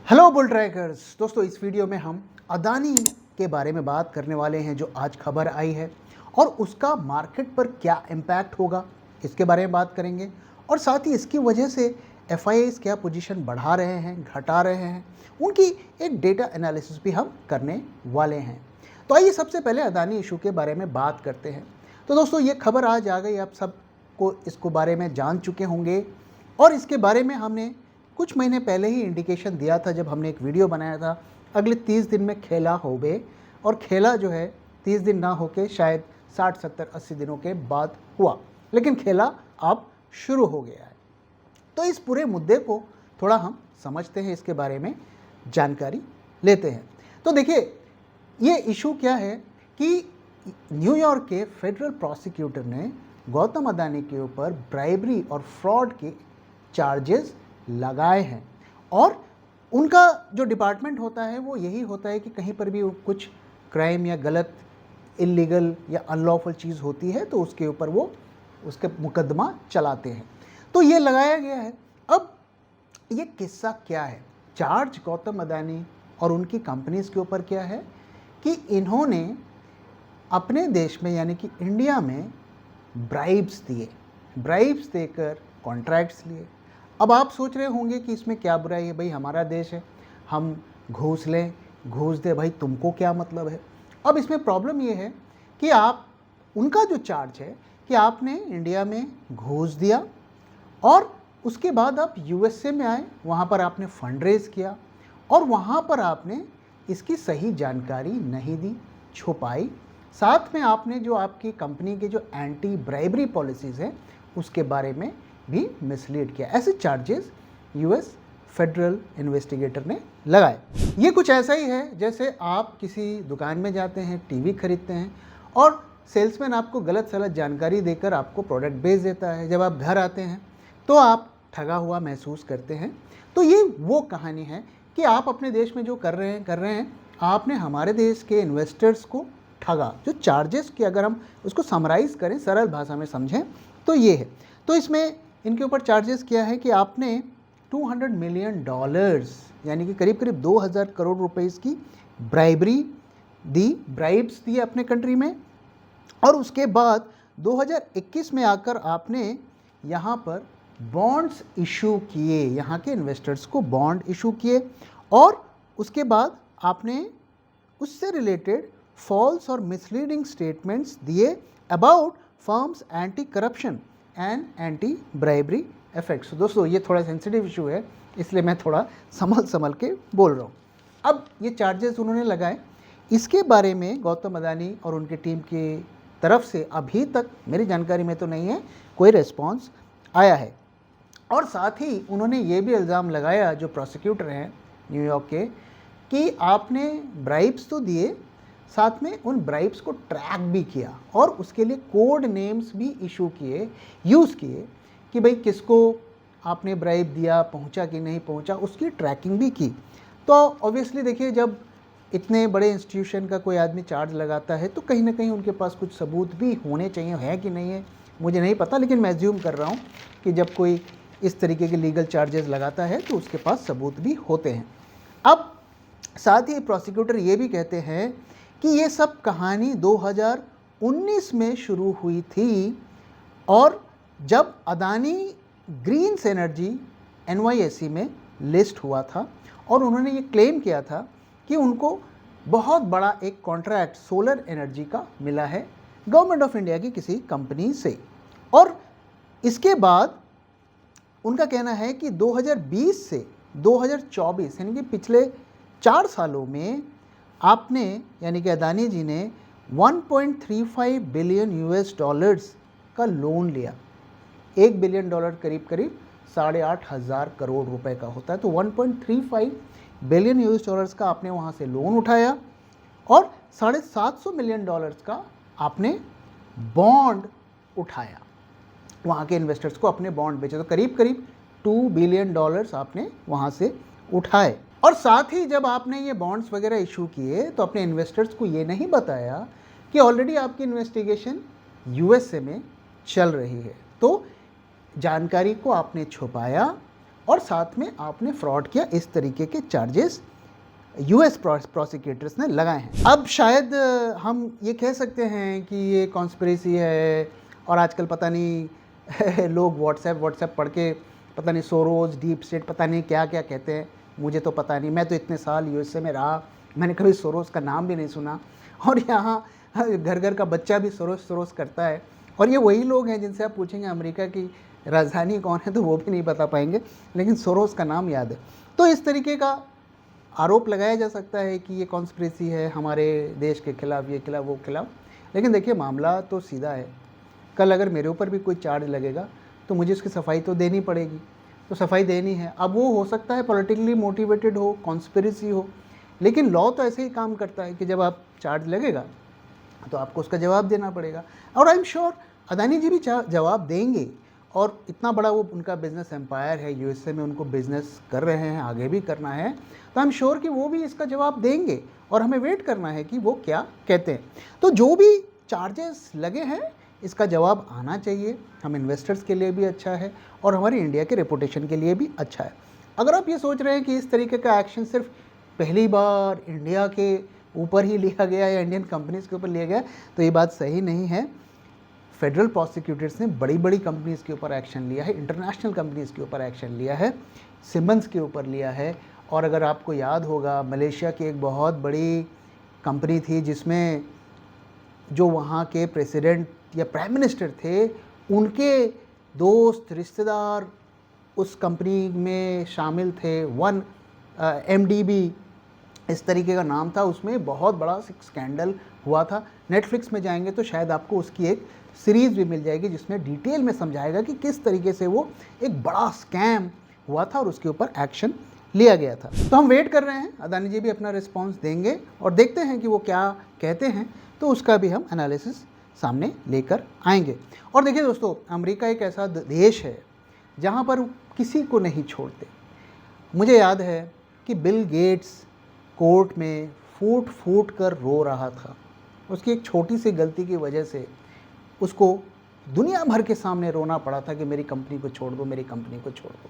Hello bull trackers दोस्तों, इस video में हम अदानी के बारे में बात करने वाले हैं जो आज खबर आई है और उसका मार्केट पर क्या इम्पैक्ट होगा इसके बारे में बात करेंगे। और साथ ही इसकी वजह से एफआईआईज़ क्या पोजीशन बढ़ा रहे हैं, घटा रहे हैं, उनकी एक डेटा एनालिसिस भी हम करने वाले हैं। तो आइए सबसे पहले अदानी इशू के बारे में बात करते हैं। तो दोस्तों ये खबर आज आ गई, आप सबको इसको बारे में जान चुके होंगे और इसके बारे में हमने कुछ महीने पहले ही इंडिकेशन दिया था जब हमने एक वीडियो बनाया था अगले 30 दिन में खेला होवे, और खेला जो है 30 दिन ना होके शायद 60, 70, 80 दिनों के बाद हुआ, लेकिन खेला अब शुरू हो गया है। तो इस पूरे मुद्दे को थोड़ा हम समझते हैं, इसके बारे में जानकारी लेते हैं। तो देखिए ये इशू क्या है कि न्यूयॉर्क के फेडरल प्रोसिक्यूटर ने गौतम अदानी के ऊपर ब्राइबरी और फ्रॉड के चार्जेस लगाए हैं। और उनका जो डिपार्टमेंट होता है वो यही होता है कि कहीं पर भी कुछ क्राइम या गलत, इलीगल या अनलॉफुल चीज़ होती है तो उसके ऊपर वो उसके मुकदमा चलाते हैं। तो ये लगाया गया है। अब ये किस्सा क्या है, चार्ज गौतम अदानी और उनकी कंपनीज के ऊपर क्या है कि इन्होंने अपने देश में यानी कि इंडिया में ब्राइब्स दिए, ब्राइब्स देकर कॉन्ट्रैक्ट्स लिए। अब आप सोच रहे होंगे कि इसमें क्या बुराई है, भाई हमारा देश है, हम घूस लें, घूस दे, भाई तुमको क्या मतलब है। अब इसमें प्रॉब्लम ये है कि आप, उनका जो चार्ज है कि आपने इंडिया में घूस दिया और उसके बाद आप यूएसए में आए, वहाँ पर आपने फंड रेज किया और वहाँ पर आपने इसकी सही जानकारी नहीं दी, छुपाई। साथ में आपने जो आपकी कंपनी के जो एंटी ब्राइबरी पॉलिसीज़ हैं उसके बारे में भी मिसलीड किया। ऐसे चार्जेस यूएस फेडरल इन्वेस्टिगेटर ने लगाए। ये कुछ ऐसा ही है जैसे आप किसी दुकान में जाते हैं, टीवी खरीदते हैं और सेल्समैन आपको गलत सलत जानकारी देकर आपको प्रोडक्ट बेच देता है। जब आप घर आते हैं तो आप ठगा हुआ महसूस करते हैं। तो ये वो कहानी है कि आप अपने देश में जो कर रहे हैं आपने हमारे देश के इन्वेस्टर्स को ठगा। जो चार्जेस की अगर हम उसको समराइज़ करें, सरल भाषा में समझें तो ये है। तो इसमें इनके ऊपर चार्जेस किया है कि आपने $200 मिलियन यानी कि करीब करीब 2000 करोड़ रुपए की ब्राइबरी दी, ब्राइब्स दी अपने कंट्री में। और उसके बाद 2021 में आकर आपने यहाँ पर बॉन्ड्स इशू किए, यहाँ के इन्वेस्टर्स को बॉन्ड इशू किए और उसके बाद आपने उससे रिलेटेड फॉल्स और मिसलीडिंग स्टेटमेंट्स दिए about firms anti corruption and anti bribery effects. दोस्तों ये थोड़ा सेंसिटिव इशू है, इसलिए मैं थोड़ा संभल के बोल रहा हूँ। अब ये चार्जेस उन्होंने लगाए, इसके बारे में गौतम अदानी और उनकी टीम की तरफ से अभी तक मेरी जानकारी में तो नहीं है कोई रिस्पॉन्स आया है। और साथ ही उन्होंने ये भी इल्ज़ाम लगाया, जो प्रोसिक्यूटर हैं न्यूयॉर्क के, कि आपने ब्राइब्स तो दिए, साथ में उन ब्राइब्स को ट्रैक भी किया और उसके लिए कोड नेम्स भी इशू किए, यूज़ किए कि भाई किसको आपने ब्राइब दिया, पहुंचा कि नहीं पहुंचा, उसकी ट्रैकिंग भी की। तो ऑब्वियसली देखिए, जब इतने बड़े इंस्टीट्यूशन का कोई आदमी चार्ज लगाता है तो कहीं ना कहीं उनके पास कुछ सबूत भी होने चाहिए। है कि नहीं है मुझे नहीं पता, लेकिन मैं अज्यूम कर रहा हूँ कि जब कोई इस तरीके के लीगल चार्जेस लगाता है तो उसके पास सबूत भी होते हैं। अब साथ ही प्रोसिक्यूटर ये भी कहते हैं कि ये सब कहानी 2019 में शुरू हुई थी और जब अदानी ग्रीन्स एनर्जी NYSE में लिस्ट हुआ था और उन्होंने ये क्लेम किया था कि उनको बहुत बड़ा एक कॉन्ट्रैक्ट सोलर एनर्जी का मिला है गवर्नमेंट ऑफ इंडिया की किसी कंपनी से। और इसके बाद उनका कहना है कि 2020 से 2024 यानी कि पिछले 4 सालों में आपने यानी कि अदानी जी ने $1.35 बिलियन का लोन लिया। $1 बिलियन करीब करीब 8,500 करोड़ रुपए का होता है। तो $1.35 बिलियन का आपने वहाँ से लोन उठाया और $750 मिलियन का आपने बॉन्ड उठाया, वहाँ के इन्वेस्टर्स को अपने बॉन्ड बेचे। तो करीब करीब $2 बिलियन आपने वहाँ से उठाए। और साथ ही जब आपने ये बॉन्ड्स वगैरह इशू किए तो अपने इन्वेस्टर्स को ये नहीं बताया कि ऑलरेडी आपकी इन्वेस्टिगेशन यूएसए में चल रही है। तो जानकारी को आपने छुपाया और साथ में आपने फ्रॉड किया, इस तरीके के चार्जेस यूएस प्रोसिक्यूटर्स ने लगाए हैं। अब शायद हम ये कह सकते हैं कि ये कॉन्स्पिरेसी है और आजकल पता नहीं लोग व्हाट्सएप पढ़ के पता नहीं सोरोस, डीप स्टेट, पता नहीं क्या क्या कहते हैं, मुझे तो पता नहीं। मैं तो इतने साल यूएसए में रहा, मैंने कभी सोरोस का नाम भी नहीं सुना, और यहाँ घर घर का बच्चा भी सोरोस करता है। और ये वही लोग हैं जिनसे आप पूछेंगे अमेरिका की राजधानी कौन है तो वो भी नहीं बता पाएंगे, लेकिन सोरोस का नाम याद है। तो इस तरीके का आरोप लगाया जा सकता है कि ये कॉन्स्पिरेसी है हमारे देश के खिलाफ, ये खिलाफ वो खिलाफ। लेकिन देखिए मामला तो सीधा है, कल अगर मेरे ऊपर भी कोई चार्ज लगेगा तो मुझे उसकी सफाई तो देनी पड़ेगी, तो सफाई देनी है। अब वो हो सकता है पॉलिटिकली मोटिवेटेड हो, कॉन्स्पिरेसी हो, लेकिन लॉ तो ऐसे ही काम करता है कि जब आप चार्ज लगेगा तो आपको उसका जवाब देना पड़ेगा। और आई एम श्योर अदानी जी भी जवाब देंगे, और इतना बड़ा वो उनका बिजनेस एम्पायर है, यूएसए में उनको बिजनेस कर रहे हैं, आगे भी करना है, तो आई एम श्योर कि वो भी इसका जवाब देंगे और हमें वेट करना है कि वो क्या कहते हैं। तो जो भी चार्जेस लगे हैं इसका जवाब आना चाहिए, हम इन्वेस्टर्स के लिए भी अच्छा है और हमारी इंडिया के रेपुटेशन के लिए भी अच्छा है। अगर आप ये सोच रहे हैं कि इस तरीके का एक्शन सिर्फ पहली बार इंडिया के ऊपर ही लिया गया या इंडियन कंपनीज़ के ऊपर लिया गया, तो ये बात सही नहीं है। फेडरल प्रोसिक्यूटर्स ने बड़ी बड़ी कंपनीज़ के ऊपर एक्शन लिया है, इंटरनेशनल कंपनीज़ के ऊपर एक्शन लिया है, सिमंस के ऊपर लिया है। और अगर आपको याद होगा मलेशिया की एक बहुत बड़ी कंपनी थी जिसमें जो वहाँ के प्रेसिडेंट या प्राइम मिनिस्टर थे, उनके दोस्त रिश्तेदार उस कंपनी में शामिल थे। MDB इस तरीके का नाम था, उसमें बहुत बड़ा स्कैंडल हुआ था। नेटफ्लिक्स में जाएंगे तो शायद आपको उसकी एक सीरीज़ भी मिल जाएगी जिसमें डिटेल में समझाएगा कि किस तरीके से वो एक बड़ा स्कैम हुआ था और उसके ऊपर एक्शन लिया गया था। तो हम वेट कर रहे हैं, अदानी जी भी अपना रिस्पॉन्स देंगे और देखते हैं कि वो क्या कहते हैं, तो उसका भी हम एनालिसिस सामने लेकर आएंगे। और देखिए दोस्तों, अमेरिका एक ऐसा देश है जहाँ पर किसी को नहीं छोड़ते। मुझे याद है कि बिल गेट्स कोर्ट में फूट फूट कर रो रहा था, उसकी एक छोटी सी गलती की वजह से उसको दुनिया भर के सामने रोना पड़ा था कि मेरी कंपनी को छोड़ दो, मेरी कंपनी को छोड़ दो।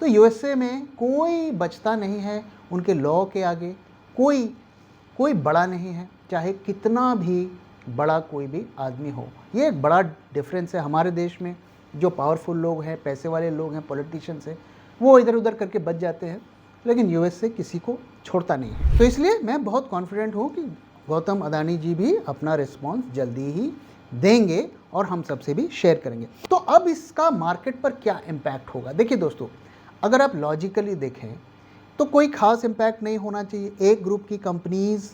तो यूएसए में कोई बचता नहीं है उनके लॉ के आगे, कोई बड़ा नहीं है, चाहे कितना भी बड़ा कोई भी आदमी हो। ये एक बड़ा डिफरेंस है हमारे देश में। जो पावरफुल लोग हैं, पैसे वाले लोग हैं, पॉलिटिशियंस हैं, वो इधर उधर करके बच जाते हैं, लेकिन यूएसए किसी को छोड़ता नहीं है। तो इसलिए मैं बहुत कॉन्फिडेंट हूँ कि गौतम अदानी जी भी अपना रिस्पॉन्स जल्दी ही देंगे और हम सबसे भी शेयर करेंगे। तो अब इसका मार्केट पर क्या इम्पैक्ट होगा? देखिए दोस्तों, अगर आप लॉजिकली देखें तो कोई खास इम्पैक्ट नहीं होना चाहिए। एक ग्रुप की कंपनीज़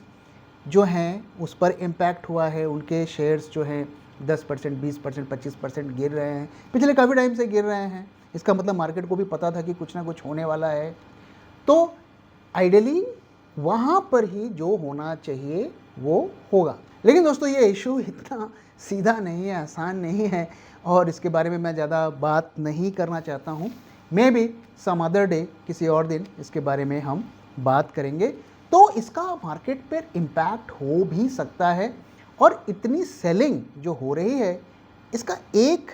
जो हैं उस पर इम्पैक्ट हुआ है, उनके शेयर्स जो हैं 10%, 20%, 25% गिर रहे हैं, पिछले काफ़ी टाइम से गिर रहे हैं। इसका मतलब मार्केट को भी पता था कि कुछ ना कुछ होने वाला है। तो आइडियली वहाँ पर ही जो होना चाहिए वो होगा। लेकिन दोस्तों, ये इशू इतना सीधा नहीं है, आसान नहीं है, और इसके बारे में मैं ज़्यादा बात नहीं करना चाहता हूँ। Maybe some other day, किसी और दिन इसके बारे में हम बात करेंगे। तो इसका मार्केट पर इम्पैक्ट हो भी सकता है, और इतनी सेलिंग जो हो रही है इसका एक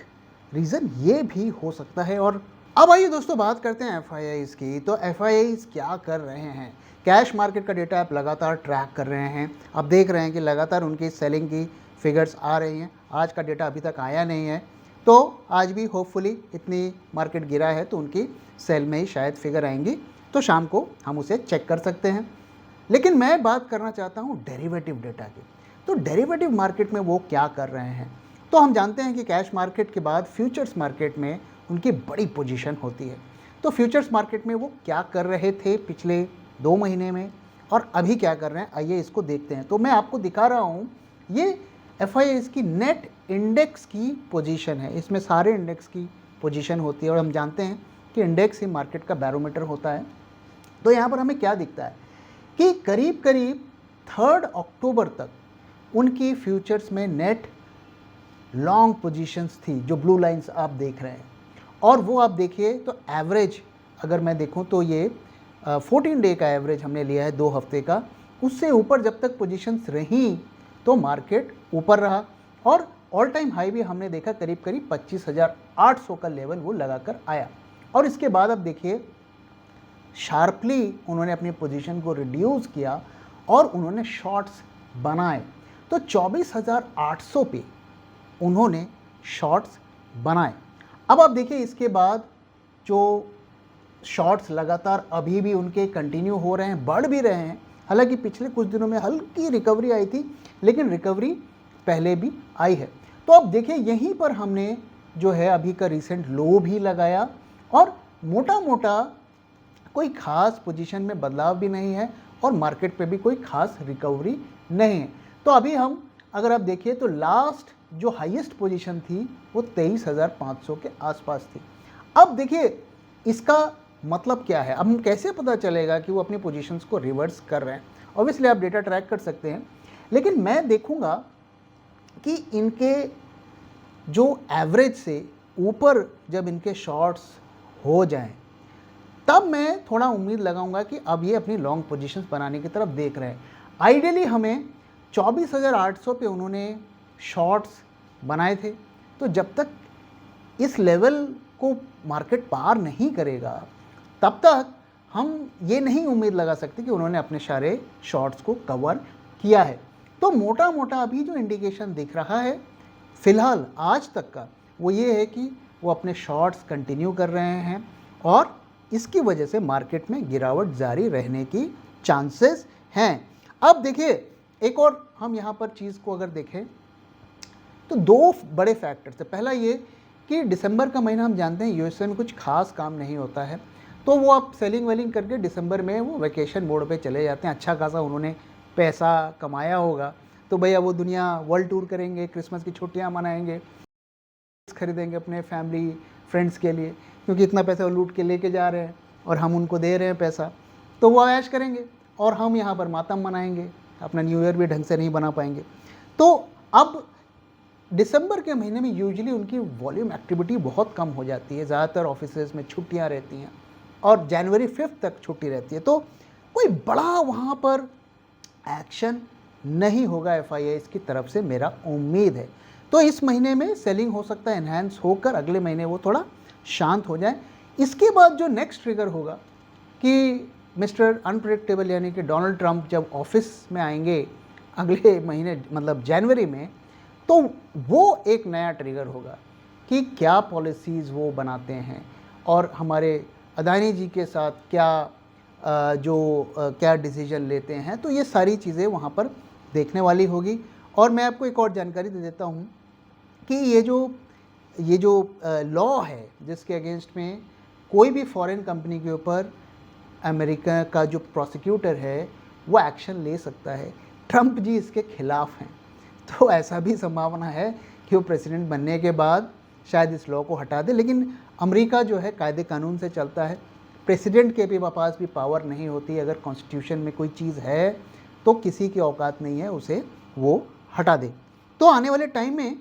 रीज़न ये भी हो सकता है। और अब आइए दोस्तों बात करते हैं FIIs की। तो FIIs क्या कर रहे हैं? कैश मार्केट का डेटा आप लगातार ट्रैक कर रहे हैं, आप देख रहे हैं कि लगातार उनकी सेलिंग की फिगर्स आ रही हैं। आज का डेटा अभी तक आया नहीं है, तो आज भी होपफुली इतनी मार्केट गिरा है तो उनकी सेल में ही शायद फिगर आएंगी, तो शाम को हम उसे चेक कर सकते हैं। लेकिन मैं बात करना चाहता हूँ डेरिवेटिव डेटा की। तो डेरिवेटिव मार्केट में वो क्या कर रहे हैं? तो हम जानते हैं कि कैश मार्केट के बाद फ्यूचर्स मार्केट में उनकी बड़ी पोजीशन होती है। तो फ्यूचर्स मार्केट में वो क्या कर रहे थे पिछले 2 महीने में और अभी क्या कर रहे हैं, आइए इसको देखते हैं। तो मैं आपको दिखा रहा हूँ, ये FIIs की नेट इंडेक्स की पोजीशन है। इसमें सारे इंडेक्स की पोजीशन होती है, और हम जानते हैं कि इंडेक्स ही मार्केट का बैरोमीटर होता है। तो यहाँ पर हमें क्या दिखता है कि करीब करीब 3 अक्टूबर तक उनकी फ्यूचर्स में नेट लॉन्ग पोजीशंस थी, जो ब्लू लाइंस आप देख रहे हैं। और वो आप देखिए तो एवरेज अगर मैं देखूं तो ये 14 डे का एवरेज हमने लिया है, 2 हफ्ते का। उससे ऊपर जब तक पोजीशंस रहीं तो मार्केट ऊपर रहा, और ऑल टाइम हाई भी हमने देखा करीब करीब 25,800 का लेवल वो लगाकर आया। और इसके बाद अब देखिए शार्पली उन्होंने अपनी पोजीशन को रिड्यूस किया और उन्होंने शॉर्ट्स बनाए। तो 24,800 पे उन्होंने शॉर्ट्स बनाए। अब आप देखिए इसके बाद जो शॉर्ट्स लगातार अभी भी उनके कंटिन्यू हो रहे हैं, बढ़ भी रहे हैं। हालांकि पिछले कुछ दिनों में हल्की रिकवरी आई थी, लेकिन रिकवरी पहले भी आई है। तो अब देखिए यहीं पर हमने जो है अभी का रिसेंट लो भी लगाया और मोटा मोटा कोई खास पोजीशन में बदलाव भी नहीं है और मार्केट पे भी कोई खास रिकवरी नहीं है। तो अभी हम अगर आप देखिए तो लास्ट जो हाईएस्ट पोजीशन थी वो 23,500 के आसपास थी। अब देखिए इसका मतलब क्या है, अब हम कैसे पता चलेगा कि वो अपनी पोजीशंस को रिवर्स कर रहे हैं। ऑब्वियसली आप डेटा ट्रैक कर सकते हैं, लेकिन मैं देखूंगा कि इनके जो एवरेज से ऊपर जब इनके शॉर्ट्स हो जाएं तब मैं थोड़ा उम्मीद लगाऊंगा कि अब ये अपनी लॉन्ग पोजीशंस बनाने की तरफ देख रहे हैं। आइडियली हमें 24,800 पे उन्होंने शॉर्ट्स बनाए थे, तो जब तक इस लेवल को मार्केट पार नहीं करेगा तब तक हम ये नहीं उम्मीद लगा सकते कि उन्होंने अपने सारे शॉर्ट्स को कवर किया है। तो मोटा मोटा अभी जो इंडिकेशन दिख रहा है फिलहाल आज तक का वो ये है कि वो अपने शॉर्ट्स कंटिन्यू कर रहे हैं और इसकी वजह से मार्केट में गिरावट जारी रहने की चांसेस हैं। अब देखिए एक और हम यहाँ पर चीज़ को अगर देखें तो दो बड़े फैक्टर्स है। पहला ये कि दिसंबर का महीना हम जानते हैं यूएसए में कुछ खास काम नहीं होता है, तो वो आप सेलिंग वेलिंग करके दिसंबर में वो वैकेशन मोड पे चले जाते हैं। अच्छा खासा उन्होंने पैसा कमाया होगा, तो भैया वो दुनिया वर्ल्ड टूर करेंगे, क्रिसमस की छुट्टियाँ मनाएंगे, खरीदेंगे अपने फैमिली फ्रेंड्स के लिए, क्योंकि इतना पैसा वो लूट के लेके जा रहे हैं और हम उनको दे रहे हैं पैसा, तो वो ऐश करेंगे और हम यहाँ पर मातम मनाएंगे, अपना न्यू ईयर भी ढंग से नहीं बना पाएंगे। तो अब दिसंबर के महीने में यूजुअली उनकी वॉल्यूम एक्टिविटी बहुत कम हो जाती है, ज़्यादातर ऑफिसेज में छुट्टियाँ रहती हैं और जनवरी 5 तक छुट्टी रहती है, तो कोई बड़ा वहाँ पर एक्शन नहीं होगा एफआईआईज़ की तरफ से, मेरा उम्मीद है। तो इस महीने में सेलिंग हो सकता है एनहांस होकर अगले महीने वो थोड़ा शांत हो जाए। इसके बाद जो नेक्स्ट ट्रिगर होगा कि मिस्टर अनप्रेडिक्टेबल यानी कि डोनाल्ड ट्रंप जब ऑफिस में आएंगे अगले महीने मतलब जनवरी में, तो वो एक नया ट्रिगर होगा कि क्या पॉलिसीज़ वो बनाते हैं और हमारे अदानी जी के साथ क्या क्या डिसीजन लेते हैं। तो ये सारी चीज़ें वहाँ पर देखने वाली होगी। और मैं आपको एक और जानकारी दे देता हूँ कि ये जो लॉ है जिसके अगेंस्ट में कोई भी फॉरेन कंपनी के ऊपर अमेरिका का जो प्रोसिक्यूटर है वो एक्शन ले सकता है, ट्रंप जी इसके खिलाफ हैं। तो ऐसा भी संभावना है कि वो प्रेसिडेंट बनने के बाद शायद इस लॉ को हटा दे, लेकिन अमेरिका जो है कायदे कानून से चलता है, प्रेसिडेंट के भी पास भी पावर नहीं होती। अगर कॉन्स्टिट्यूशन में कोई चीज़ है तो किसी की औकात नहीं है उसे वो हटा दे। तो आने वाले टाइम में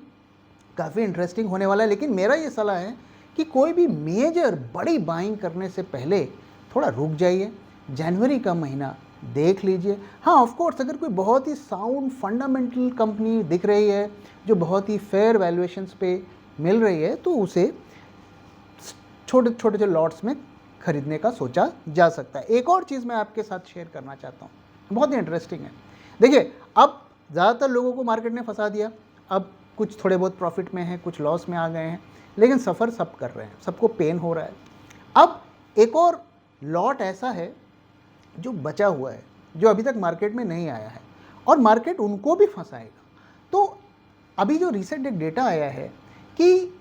काफ़ी इंटरेस्टिंग होने वाला है, लेकिन मेरा ये सलाह है कि कोई भी मेजर बड़ी बाइंग करने से पहले थोड़ा रुक जाइए, जनवरी का महीना देख लीजिए। हाँ ऑफ कोर्स अगर कोई बहुत ही साउंड फंडामेंटल कंपनी दिख रही है जो बहुत ही फेयर वैल्यूएशंस पे मिल रही है तो उसे छोटे छोटे जो लॉट्स में खरीदने का सोचा जा सकता है। एक और चीज़ मैं आपके साथ शेयर करना चाहता हूँ, बहुत ही इंटरेस्टिंग है। देखिए अब ज़्यादातर लोगों को मार्केट ने फंसा दिया, अब कुछ थोड़े बहुत प्रॉफिट में हैं, कुछ लॉस में आ गए हैं, लेकिन सफ़र सब कर रहे हैं, सबको पेन हो रहा है। अब एक और लॉट ऐसा है जो बचा हुआ है, जो अभी तक मार्केट में नहीं आया है और मार्केट उनको भी फंसाएगा। तो अभी जो रिसेंट एक डेटा आया है कि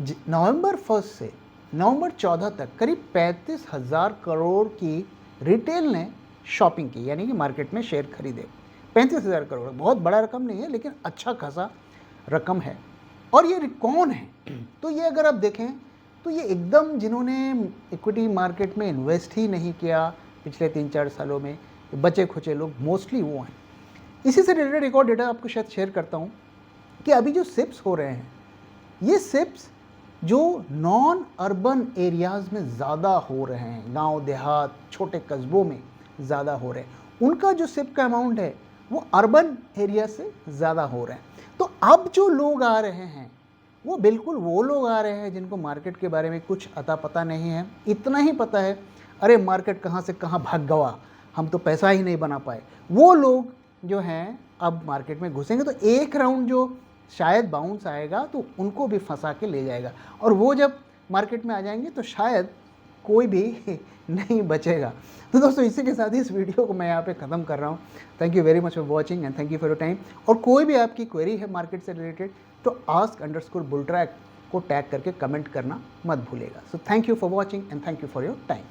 नवंबर 1 से नवंबर 14 तक करीब 35,000 करोड़ की रिटेल ने शॉपिंग की, यानी कि मार्केट में शेयर खरीदे। 35,000 करोड़ बहुत बड़ा रकम नहीं है, लेकिन अच्छा खासा रकम है। और ये कौन है? तो ये अगर आप देखें तो ये एकदम जिन्होंने इक्विटी मार्केट में इन्वेस्ट ही नहीं किया पिछले 3-4 सालों में, बचे खुचे लोग मोस्टली वो हैं। इसी से रिलेटेड एक और डेटा आपको शायद शेयर करता हूँ कि अभी जो सिप्स हो रहे हैं, ये सिप्स जो नॉन अर्बन एरियाज़ में ज़्यादा हो रहे हैं, गांव देहात छोटे कस्बों में ज़्यादा हो रहे हैं, उनका जो सिप का अमाउंट है वो अर्बन एरिया से ज़्यादा हो रहे हैं। तो अब जो लोग आ रहे हैं वो बिल्कुल वो लोग आ रहे हैं जिनको मार्केट के बारे में कुछ अता पता नहीं है। इतना ही पता है, अरे मार्केट कहाँ से कहाँ भाग गया, हम तो पैसा ही नहीं बना पाए। वो लोग जो हैं अब मार्केट में घुसेंगे तो एक राउंड जो शायद बाउंस आएगा तो उनको भी फंसा के ले जाएगा, और वो जब मार्केट में आ जाएंगे तो शायद कोई भी नहीं बचेगा। तो दोस्तों इसी के साथ ही इस वीडियो को मैं यहाँ पे ख़त्म कर रहा हूँ। Thank you very much for watching and thank you for your time. और कोई भी आपकी क्वेरी है मार्केट से रिलेटेड तो ask_bulltrack को टैग करके कमेंट करना मत भूलेगा। So thank you for watching and thank you for your time.